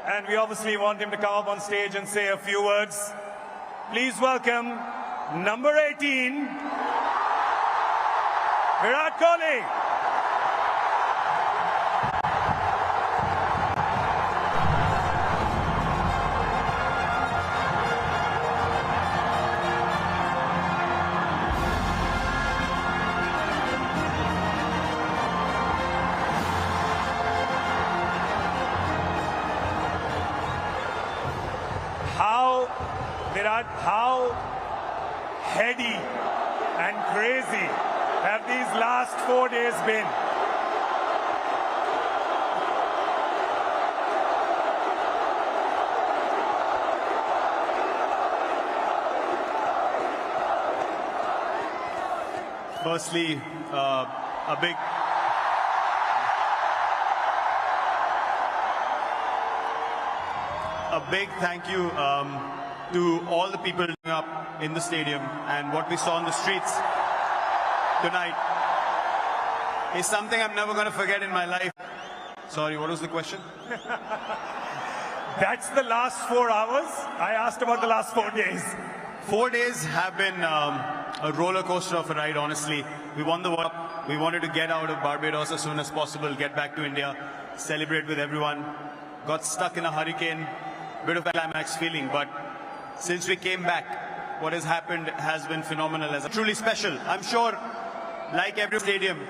and we obviously want him to come up on stage and say a few words. Please welcome number 18, Virat Kohli. How heady and crazy have these last 4 days been? Firstly, a big thank you to all the people up in the stadium, and what we saw on the streets tonight is something I'm never going to forget in my life. Sorry, what was the question? That's the last 4 hours? I asked about the last 4 days. 4 days have been a roller coaster of a ride, honestly. We won the World Cup. We wanted to get out of Barbados as soon as possible, get back to India, celebrate with everyone. Got stuck in a hurricane, bit of a climax feeling, but since we came back, what has happened has been phenomenal, as truly special. I'm sure, like every stadium,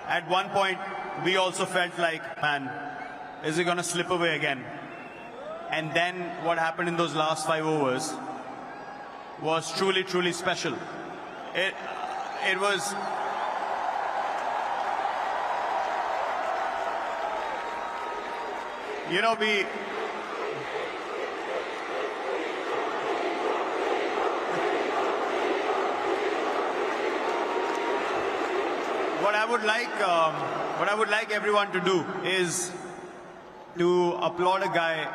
at one point, we also felt like, man, is it going to slip away again? And then what happened in those last 5 overs was truly, truly special. It was... You know, What I would like everyone to do is to applaud a guy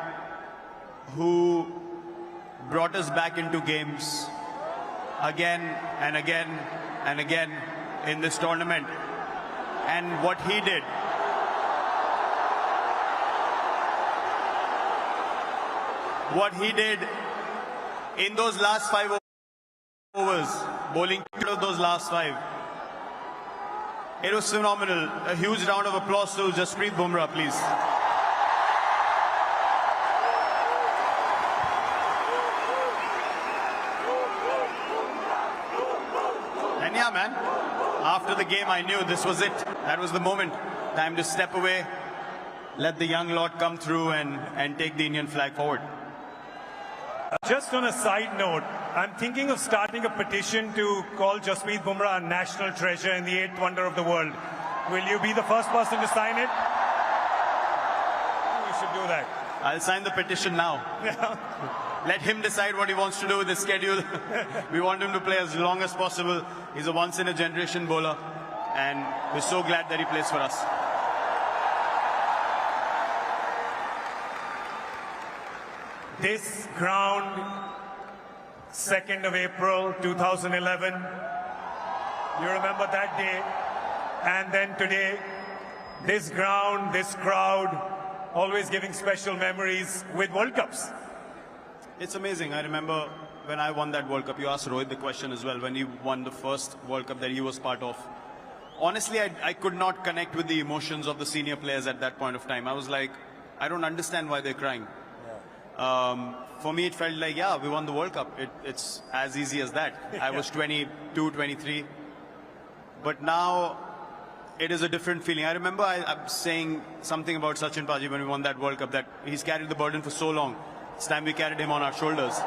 who brought us back into games again and again and again in this tournament. And what he did, in those last 5 overs, bowling out of those last 5, it was phenomenal. A huge round of applause to Jasprit Bumrah, please. And yeah, man, after the game, I knew this was it. That was the moment. Time to step away, let the young lot come through and take the Indian flag forward. Just on a side note, I'm thinking of starting a petition to call Jasprit Bumrah a national treasure and the 8th wonder of the world. Will you be the first person to sign it? You should do that. I'll sign the petition now. Let him decide what he wants to do with his schedule. We want him to play as long as possible. He's a once-in-a-generation bowler, and we're so glad that he plays for us. This ground, 2nd of April 2011, you remember that day, and then today, this ground, this crowd, always giving special memories with World Cups. It's amazing. I remember when I won that World Cup, you asked Rohit the question as well, when he won the first World Cup that he was part of. Honestly, I could not connect with the emotions of the senior players at that point of time. I was like, I don't understand why they're crying. For me, it felt like, yeah, we won the World Cup. It's as easy as that. I was 22, 23. But now, it is a different feeling. I remember I'm saying something about Sachin Paji when we won that World Cup, that he's carried the burden for so long. It's time we carried him on our shoulders.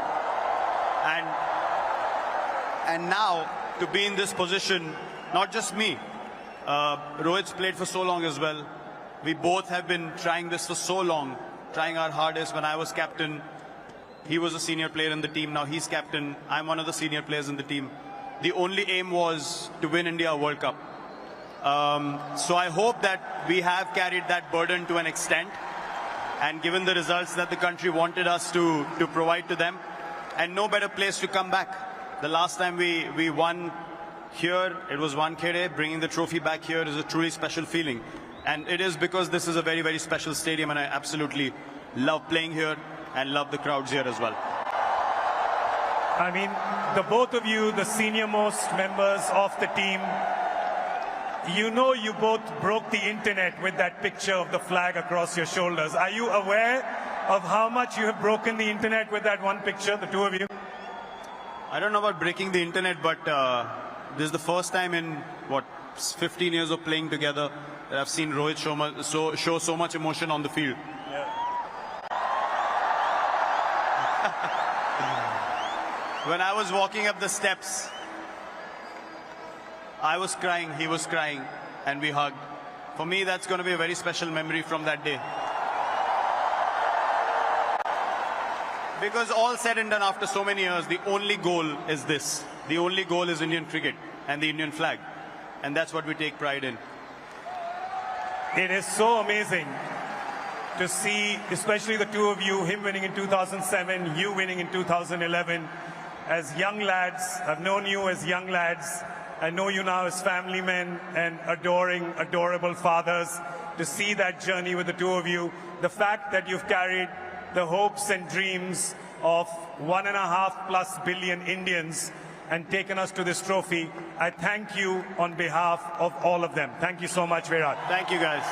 And now, to be in this position, not just me, Rohit's played for so long as well. We both have been trying this for so long, trying our hardest. When I was captain, he was a senior player in the team. Now he's captain. I'm one of the senior players in the team. The only aim was to win India a World Cup. So I hope that we have carried that burden to an extent, and given the results that the country wanted us to provide to them, and no better place to come back. The last time we won here, it was Wankhede. Bringing the trophy back here is a truly special feeling. And it is because this is a very, very special stadium, and I absolutely love playing here and love the crowds here as well. I mean, the both of you, the senior most members of the team, you know you both broke the internet with that picture of the flag across your shoulders. Are you aware of how much you have broken the internet with that one picture, the two of you? I don't know about breaking the internet, but this is the first time in, 15 years of playing together that I've seen Rohit show so much emotion on the field. When I was walking up the steps, I was crying, he was crying, and we hugged. For me, that's going to be a very special memory from that day. Because all said and done after so many years, the only goal is this. The only goal is Indian cricket and the Indian flag. And that's what we take pride in. It is so amazing to see, especially the two of you, him winning in 2007, you winning in 2011. As young lads, I've known you as young lads. I know you now as family men and adoring, adorable fathers. To see that journey with the two of you, the fact that you've carried the hopes and dreams of 1.5+ billion Indians and taken us to this trophy, I thank you on behalf of all of them. Thank you so much, Virat. Thank you, guys.